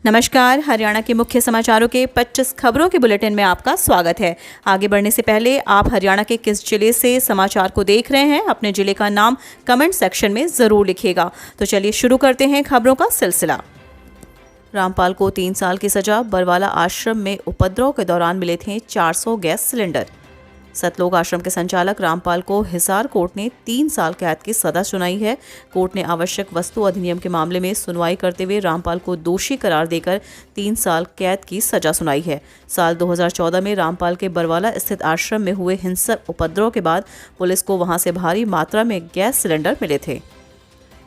नमस्कार। हरियाणा के मुख्य समाचारों के 25 खबरों के बुलेटिन में आपका स्वागत है। आगे बढ़ने से पहले आप हरियाणा के किस जिले से समाचार को देख रहे हैं, अपने जिले का नाम कमेंट सेक्शन में जरूर लिखिएगा। तो चलिए शुरू करते हैं खबरों का सिलसिला। रामपाल को 3 साल की सजा। बरवाला आश्रम में उपद्रव के दौरान मिले थे 400 गैस सिलेंडर। सतलोक आश्रम के संचालक रामपाल को हिसार कोर्ट ने 3 साल कैद की सजा सुनाई है। कोर्ट ने आवश्यक वस्तु अधिनियम के मामले में सुनवाई करते हुए रामपाल को दोषी करार देकर 3 साल कैद की सजा सुनाई है। साल 2014 में रामपाल के बरवाला स्थित आश्रम में हुए हिंसक उपद्रव के बाद पुलिस को वहां से भारी मात्रा में गैस सिलेंडर मिले थे।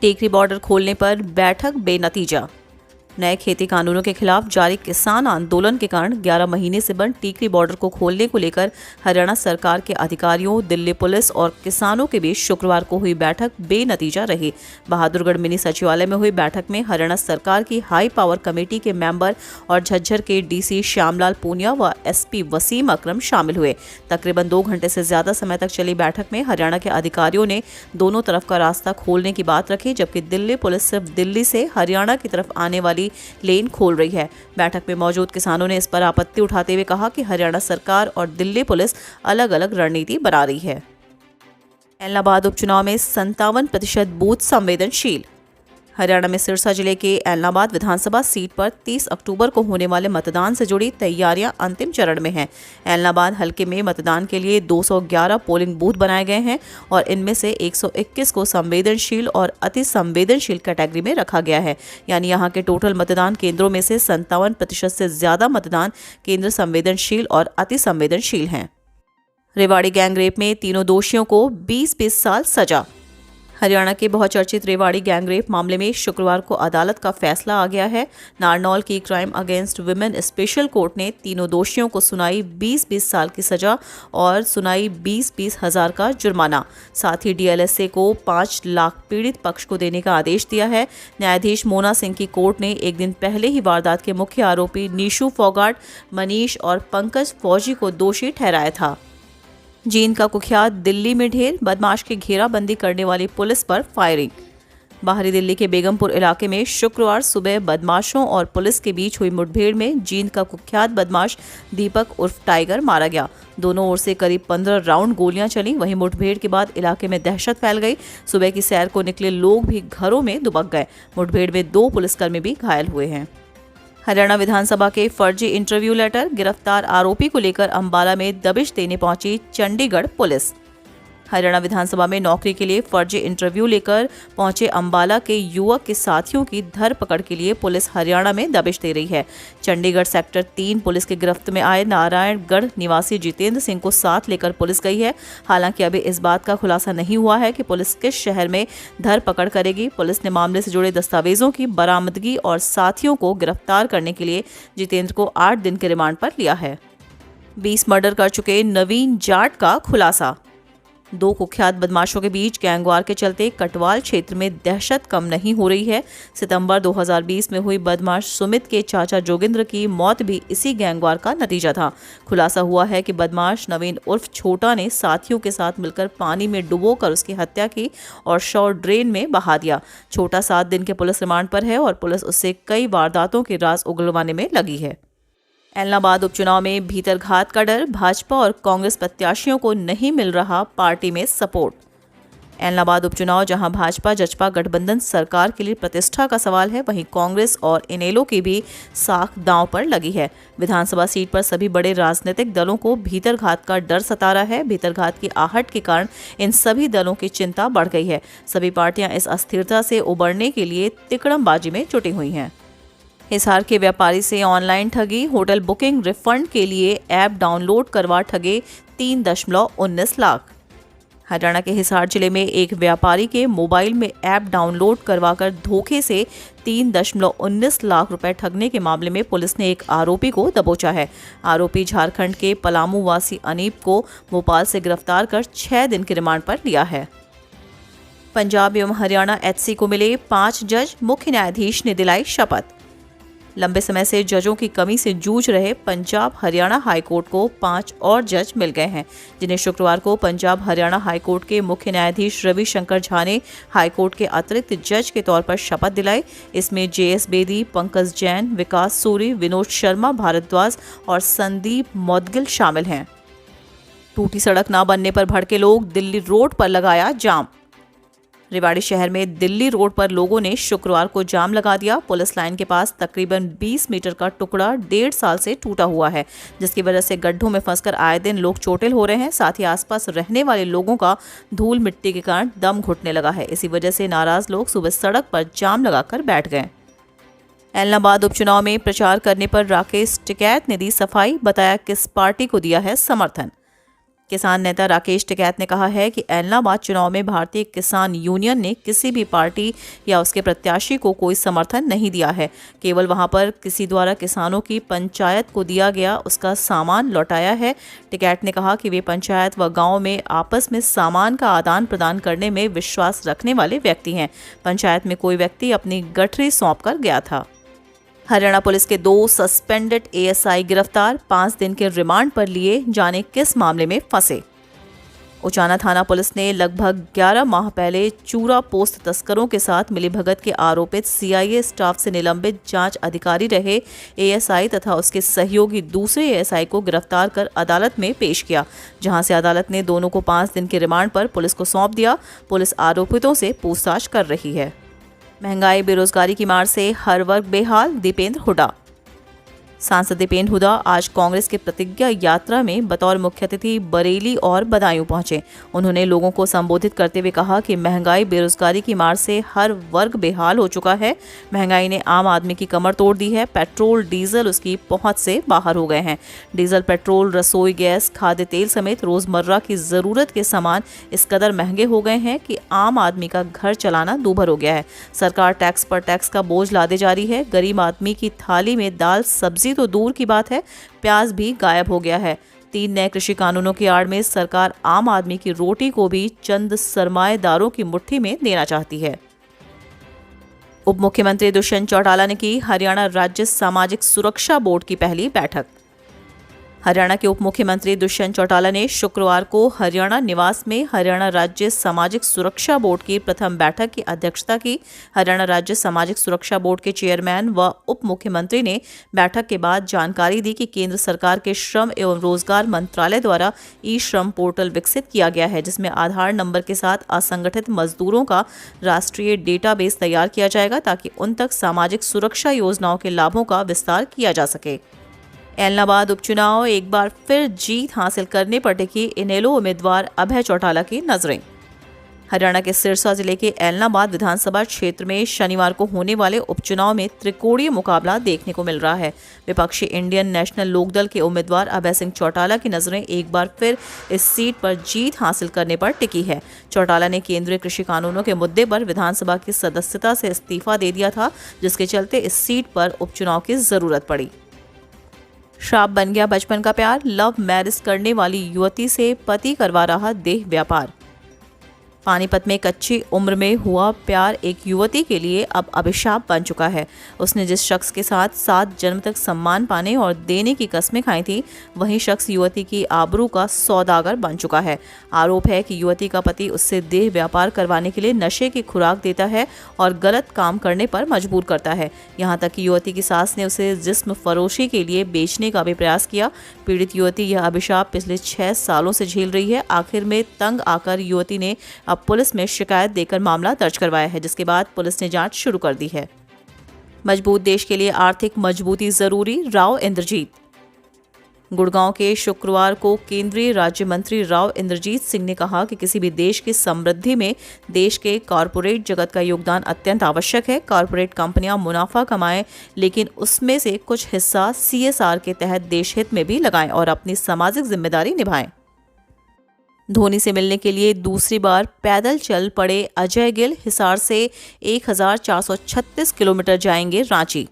टेकरी बॉर्डर खोलने पर बैठक बेनतीजा। नए खेती कानूनों के खिलाफ जारी किसान आंदोलन के कारण 11 महीने से बंद टीकरी बॉर्डर को खोलने को लेकर हरियाणा सरकार के अधिकारियों, दिल्ली पुलिस और किसानों के बीच शुक्रवार को हुई बैठक बेनतीजा रही। बहादुरगढ़ मिनी सचिवालय में हुई बैठक में हरियाणा सरकार की हाई पावर कमेटी के मेंबर और झज्जर के डीसी श्यामलाल पूनिया व एसपी वसीम अकरम शामिल हुए। तकरीबन 2 घंटे से ज्यादा समय तक चली बैठक में हरियाणा के अधिकारियों ने दोनों तरफ का रास्ता खोलने की बात रखी, जबकि दिल्ली पुलिस सिर्फ दिल्ली से हरियाणा की तरफ आने वाली लेन खोल रही है। बैठक में मौजूद किसानों ने इस पर आपत्ति उठाते हुए कहा कि हरियाणा सरकार और दिल्ली पुलिस अलग अलग रणनीति बना रही है। एलनाबाद उपचुनाव में 57% बूथ संवेदनशील। हरियाणा में सिरसा जिले के एलनाबाद विधानसभा सीट पर 30 अक्टूबर को होने वाले मतदान से जुड़ी तैयारियां अंतिम चरण में हैं। एलनाबाद हलके में मतदान के लिए 211 पोलिंग बूथ बनाए गए हैं और इनमें से 121 को संवेदनशील और अति संवेदनशील कैटेगरी में रखा गया है। यानी यहां के टोटल मतदान केंद्रों में से 57% से ज्यादा मतदान केंद्र संवेदनशील और अति संवेदनशील हैं। रेवाड़ी गैंगरेप में तीनों दोषियों को 20-20 साल सजा। हरियाणा के बहुचर्चित रेवाड़ी गैंगरेप मामले में शुक्रवार को अदालत का फैसला आ गया है। नारनौल की crime against women special court ने तीनों दोषियों को सुनाई 20-20 साल की सजा और सुनाई 20-20 हज़ार का जुर्माना। साथ ही डीएलएसए को 5 लाख पीड़ित पक्ष को देने का आदेश दिया है। न्यायाधीश मोना सिंह की कोर्ट ने एक दिन पहले ही वारदात के मुख्य आरोपी नीशू फोगाट, मनीष और पंकज फौजी को दोषी ठहराया था। जींद का कुख्यात दिल्ली में ढेर। बदमाश की घेराबंदी करने वाली पुलिस पर फायरिंग। बाहरी दिल्ली के बेगमपुर इलाके में शुक्रवार सुबह बदमाशों और पुलिस के बीच हुई मुठभेड़ में जींद का कुख्यात बदमाश दीपक उर्फ टाइगर मारा गया। दोनों ओर से करीब 15 राउंड गोलियां चली। वहीं मुठभेड़ के बाद इलाके में दहशत फैल गई। सुबह की सैर को निकले लोग भी घरों में दुबक गए। मुठभेड़ में 2 पुलिसकर्मी भी घायल हुए हैं। हरियाणा विधानसभा के फर्जी इंटरव्यू लेटर। गिरफ्तार आरोपी को लेकर अंबाला में दबिश देने पहुंची चंडीगढ़ पुलिस। हरियाणा विधानसभा में नौकरी के लिए फर्जी इंटरव्यू लेकर पहुंचे अंबाला के युवक के साथियों की धरपकड़ के लिए पुलिस हरियाणा में दबिश दे रही है। चंडीगढ़ सेक्टर 3 पुलिस की गिरफ्त में आए नारायणगढ़ निवासी जितेंद्र सिंह को साथ लेकर पुलिस गई है। हालांकि अभी इस बात का खुलासा नहीं हुआ है कि पुलिस किस शहर में धरपकड़ करेगी। पुलिस ने मामले से जुड़े दस्तावेजों की बरामदगी और साथियों को गिरफ्तार करने के लिए जितेंद्र को 8 दिन के रिमांड पर लिया है। 20 मर्डर कर चुके नवीन जाट का खुलासा। 2 कुख्यात बदमाशों के बीच गैंगवार के चलते कटवाल क्षेत्र में दहशत कम नहीं हो रही है। सितंबर 2020 में हुई बदमाश सुमित के चाचा जोगिंद्र की मौत भी इसी गैंगवार का नतीजा था। खुलासा हुआ है कि बदमाश नवीन उर्फ छोटा ने साथियों के साथ मिलकर पानी में डुबोकर उसकी हत्या की और शव ड्रेन में बहा दिया। छोटा 7 दिन के पुलिस रिमांड पर है और पुलिस उससे कई वारदातों के राज उगलवाने में लगी है। एलनाबाद उपचुनाव में भीतरघात का डर। भाजपा और कांग्रेस प्रत्याशियों को नहीं मिल रहा पार्टी में सपोर्ट। एलनाबाद उपचुनाव जहां भाजपा जजपा गठबंधन सरकार के लिए प्रतिष्ठा का सवाल है, वहीं कांग्रेस और इनेलो की भी साख दांव पर लगी है। विधानसभा सीट पर सभी बड़े राजनीतिक दलों को भीतरघात का डर सता रहा है। भीतरघात की आहट के कारण इन सभी दलों की चिंता बढ़ गई है। सभी पार्टियां इस अस्थिरता से उबरने के लिए तिकड़मबाजी में जुटी हुई हैं। हिसार के व्यापारी से ऑनलाइन ठगी। होटल बुकिंग रिफंड के लिए ऐप डाउनलोड करवा ठगे 3.19 लाख। हरियाणा के हिसार जिले में एक व्यापारी के मोबाइल में ऐप डाउनलोड करवाकर धोखे से 3.19 लाख रुपए ठगने के मामले में पुलिस ने एक आरोपी को दबोचा है। आरोपी झारखंड के पलामू वासी अनीप को भोपाल से गिरफ्तार कर 6 दिन के रिमांड पर लिया है। पंजाब एवं हरियाणा एचसी को मिले 5 जज। मुख्य न्यायाधीश ने दिलाई शपथ। लंबे समय से जजों की कमी से जूझ रहे पंजाब हरियाणा हाईकोर्ट को 5 और जज मिल गए हैं, जिन्हें शुक्रवार को पंजाब हरियाणा हाईकोर्ट के मुख्य न्यायाधीश रविशंकर झा ने हाईकोर्ट के अतिरिक्त जज के तौर पर शपथ दिलाई। इसमें JS बेदी, पंकज जैन, विकास सूरी, विनोद शर्मा भारद्वाज और संदीप मौदगिल शामिल हैं। टूटी सड़क न बनने पर भड़के लोग, दिल्ली रोड पर लगाया जाम। रेवाड़ी शहर में दिल्ली रोड पर लोगों ने शुक्रवार को जाम लगा दिया। पुलिस लाइन के पास तकरीबन 20 मीटर का टुकड़ा 1.5 साल से टूटा हुआ है, जिसकी वजह से गड्ढों में फंसकर आए दिन लोग चोटिल हो रहे हैं। साथ ही आसपास रहने वाले लोगों का धूल मिट्टी के कारण दम घुटने लगा है। इसी वजह से नाराज लोग सुबह सड़क पर जाम लगाकर बैठ गए। ऐलनाबाद उपचुनाव में प्रचार करने पर राकेश टिकैत ने दी सफाई, बताया किस पार्टी को दिया है समर्थन। किसान नेता राकेश टिकैत ने कहा है कि ऐलनाबाद चुनाव में भारतीय किसान यूनियन ने किसी भी पार्टी या उसके प्रत्याशी को कोई समर्थन नहीं दिया है। केवल वहां पर किसी द्वारा किसानों की पंचायत को दिया गया उसका सामान लौटाया है। टिकैत ने कहा कि वे पंचायत व गांव में आपस में सामान का आदान प्रदान करने में विश्वास रखने वाले व्यक्ति हैं। पंचायत में कोई व्यक्ति अपनी गठरी सौंप कर गया था। हरियाणा पुलिस के 2 सस्पेंडेड ASI गिरफ्तार, 5 दिन के रिमांड पर लिए, जाने किस मामले में फंसे। उचाना थाना पुलिस ने लगभग 11 माह पहले चूरा पोस्ट तस्करों के साथ मिलीभगत के आरोपित CIA स्टाफ से निलंबित जांच अधिकारी रहे ASI तथा उसके सहयोगी दूसरे ASI को गिरफ्तार कर अदालत में पेश किया, जहां से अदालत ने दोनों को 5 दिन के रिमांड पर पुलिस को सौंप दिया। पुलिस आरोपितों से पूछताछ कर रही है। महंगाई बेरोजगारी की मार से हर वर्ग बेहाल, दीपेंद्र हुड्डा। सांसद दीपेंद्र हुड्डा आज कांग्रेस के प्रतिज्ञा यात्रा में बतौर मुख्य अतिथि बरेली और बदायूं पहुंचे। उन्होंने लोगों को संबोधित करते हुए कहा कि महंगाई बेरोजगारी की मार से हर वर्ग बेहाल हो चुका है। महंगाई ने आम आदमी की कमर तोड़ दी है। पेट्रोल डीजल उसकी पहुंच से बाहर हो गए हैं। डीजल, पेट्रोल, रसोई गैस, खाद्य तेल समेत रोजमर्रा की जरूरत के सामान इस कदर महंगे हो गए हैं कि आम आदमी का घर चलाना दूभर हो गया है। सरकार टैक्स पर टैक्स का बोझ लादे जा रही है। गरीब आदमी की थाली में दाल सब्जी तो दूर की बात है, प्याज भी गायब हो गया है। 3 नए कृषि कानूनों की आड़ में सरकार आम आदमी की रोटी को भी चंद सरमाएदारों की मुट्ठी में देना चाहती है। उप मुख्यमंत्री दुष्यंत चौटाला ने की हरियाणा राज्य सामाजिक सुरक्षा बोर्ड की पहली बैठक। हरियाणा के उप मुख्यमंत्री दुष्यंत चौटाला ने शुक्रवार को हरियाणा निवास में हरियाणा राज्य सामाजिक सुरक्षा बोर्ड की प्रथम बैठक की अध्यक्षता की। हरियाणा राज्य सामाजिक सुरक्षा बोर्ड के चेयरमैन व उप मुख्यमंत्री ने बैठक के बाद जानकारी दी कि केंद्र सरकार के श्रम एवं रोजगार मंत्रालय द्वारा ई-श्रम पोर्टल विकसित किया गया है, जिसमें आधार नंबर के साथ असंगठित मजदूरों का राष्ट्रीय डेटाबेस तैयार किया जाएगा, ताकि उन तक सामाजिक सुरक्षा योजनाओं के लाभों का विस्तार किया जा सके। ऐलनाबाद उपचुनाव एक बार फिर जीत हासिल करने पर टिकी इनेलो उम्मीदवार अभय चौटाला की नजरें। हरियाणा के सिरसा जिले के ऐलनाबाद विधानसभा क्षेत्र में शनिवार को होने वाले उपचुनाव में त्रिकोणीय मुकाबला देखने को मिल रहा है। विपक्षी इंडियन नेशनल लोकदल के उम्मीदवार अभय सिंह चौटाला की नजरें एक बार फिर इस सीट पर जीत हासिल करने पर टिकी है। चौटाला ने केंद्रीय कृषि कानूनों के मुद्दे पर विधानसभा की सदस्यता से इस्तीफा दे दिया था, जिसके चलते इस सीट पर उपचुनाव की जरूरत पड़ी। श्राप बन गया बचपन का प्यार, लव मैरिज करने वाली युवती से पति करवा रहा देह व्यापार। पानीपत में कच्ची उम्र में हुआ प्यार एक युवती के लिए अब अभिशाप बन चुका है। उसने जिस शख्स के साथ 7 जन्म तक सम्मान पाने और देने की कस्में खाई थी, वही शख्स युवती की आबरू का सौदागर बन चुका है। आरोप है कि युवती का पति उससे देह व्यापार करवाने के लिए नशे की खुराक देता है और गलत काम करने पर मजबूर करता है। यहाँ तक कि युवती की सास ने उसे जिस्म फरोशी के लिए बेचने का भी प्रयास किया। पीड़ित युवती यह अभिशाप पिछले 6 सालों से झेल रही है। आखिर में तंग आकर युवती ने अब पुलिस में शिकायत देकर मामला दर्ज करवाया है, जिसके बाद पुलिस ने जांच शुरू कर दी है। मजबूत देश के लिए आर्थिक मजबूती जरूरी, राव इंद्रजीत। गुड़गांव के शुक्रवार को केंद्रीय राज्य मंत्री राव इंद्रजीत सिंह ने कहा कि किसी भी देश की समृद्धि में देश के कॉरपोरेट जगत का योगदान अत्यंत आवश्यक है। कॉरपोरेट कंपनियां मुनाफा कमाएं, लेकिन उसमें से कुछ हिस्सा CSR के तहत देश हित में भी लगाएं और अपनी सामाजिक जिम्मेदारी निभाएं। धोनी से मिलने के लिए दूसरी बार पैदल चल पड़े अजय गिल। हिसार से 1436 किलोमीटर जाएंगे रांची।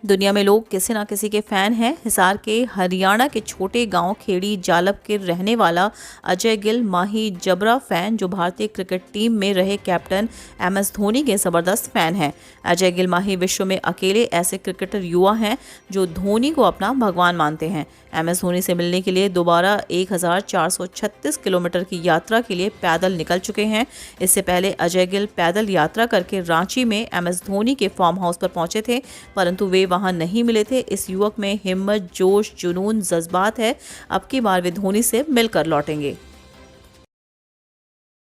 दुनिया में लोग किसी ना किसी के फैन हैं। हिसार के हरियाणा के छोटे गांव खेड़ी जालब के रहने वाला अजय गिल माही जबरा फैन, जो भारतीय क्रिकेट टीम में रहे कैप्टन MS धोनी के जबरदस्त फैन हैं। अजय गिल माही विश्व में अकेले ऐसे क्रिकेटर युवा हैं जो धोनी को अपना भगवान मानते हैं। MS धोनी से मिलने के लिए दोबारा 1436 किलोमीटर की यात्रा के लिए पैदल निकल चुके हैं। इससे पहले अजय गिल पैदल यात्रा करके रांची में MS धोनी के फार्म हाउस पर पहुंचे थे, परंतु वे वहां नहीं मिले थे। इस युवक में हिम्मत, जोश, जुनून, जज्बात है। अब की बार वे धोनी से मिलकर लौटेंगे।